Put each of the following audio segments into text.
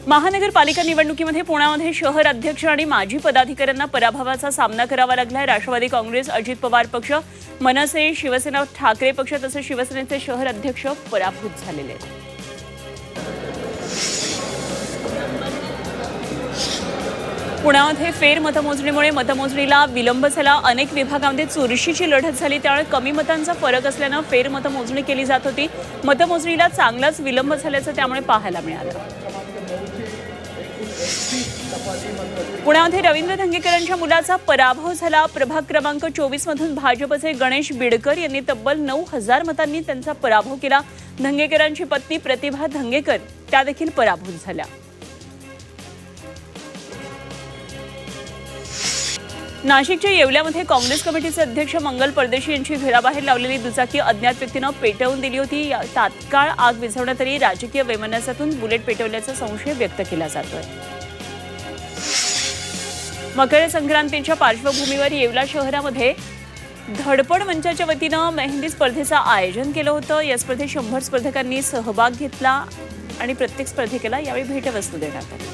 महानगरपालिका निवडणुकीमध्ये पुण्यामध्ये शहर अध्यक्ष आणि माजी पदाधिकाऱ्यांना पराभवाचा सामना करावा लागलाय। राष्ट्रवादी काँग्रेस, अजित पवार पक्ष, मनसे, शिवसेना, ठाकरे पक्ष तसेच शिवसेनेचे शहर अध्यक्ष पराभूत झालेले आहेत। पुण्यामध्ये फेरमतमोजणीमुळे मतमोजणीला विलंब झाला। अनेक विभागांमध्ये चुरशीची लढत झाली, त्यामुळे कमी मतांचा फरक असल्याने फेरमतमोजणी केली जात होती। मतमोजणीला चांगलाच विलंब झाल्याचं त्यामुळे पाहायला मिळालं। पुण्यामध्ये रवींद्र धंगेकरांच्या मुलाचा पराभव झाला। प्रभाग क्रमांक 24 मधून भाजपचे गणेश बिडकर यांनी तब्बल 9,000 मतांनी त्यांचा पराभव केला। धंगेकरांची पत्नी प्रतिभा धंगेकर त्या देखील पराभूत झाल्या। नाशिकच्या येवल्यामध्ये काँग्रेस कमिटीचे अध्यक्ष मंगल परदेशी यांची घराबाहेर लावलेली दुचाकी अज्ञात व्यक्तीनं पेटवून दिली होती। तात्काळ आग विझवण्यात आली। राजकीय वैमनस्यातून बुलेट पेटवल्याचा संशय व्यक्त केला जातोय। मकर संक्रांतीच्या पार्श्वभूमीवर येवला शहरामध्ये धडपड मंचाच्या वतीनं मेहंदी स्पर्धेचं आयोजन केलं होतं। या स्पर्धेत 100 स्पर्धकांनी सहभाग घेतला आणि प्रत्येक स्पर्धेकाला यावेळी भेटवस्तू देण्यात आली।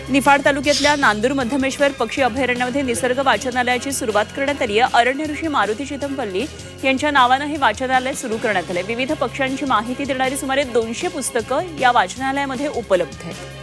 निफाड तालुक्यातल्या नांदूर मध्यमेश्वर पक्षी अभयारण्यामध्ये निसर्ग वाचनालयाची सुरुवात करण्यात आली आहे। अरण्य ऋषी मारुती चिदंपल्ली यांच्या नावानं हे वाचनालय सुरू करण्यात आले। विविध पक्ष्यांची माहिती देणारी सुमारे 200 पुस्तकं या वाचनालयामध्ये उपलब्ध आहेत।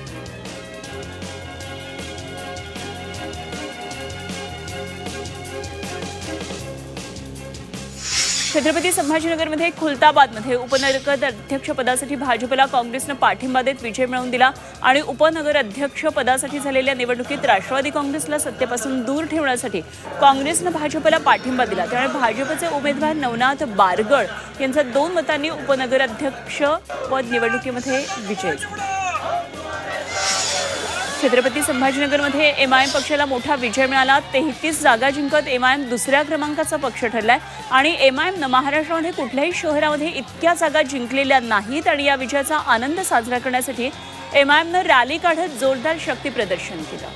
छत्रपती संभाजीनगरमध्ये खुलताबादमध्ये उपनगर अध्यक्षपदासाठी भाजपला काँग्रेसनं पाठिंबा देत विजय मिळवून दिला आणि उपनगर अध्यक्षपदासाठी झालेल्या निवडणुकीत राष्ट्रवादी काँग्रेसला सत्तेपासून दूर ठेवण्यासाठी काँग्रेसनं भाजपला पाठिंबा दिला। त्यामुळे भाजपचे उमेदवार नवनाथ बारगड यांचा 2 मतांनी उपनगर अध्यक्षपद निवडणुकीमध्ये विजय झाला। छत्रपती संभाजीनगरमध्ये एमआयएम पक्षाला मोठा विजय मिळाला। 33 जागा जिंकत एमआयएम दुसऱ्या क्रमांकाचा पक्ष ठरलाय आणि एमआयएमनं महाराष्ट्रामध्ये कुठल्याही शहरामध्ये इतक्या जागा जिंकलेल्या नाहीत आणि या विजयाचा आनंद साजरा करण्यासाठी एमआयएमनं रॅली काढत जोरदार शक्ती प्रदर्शन केलं।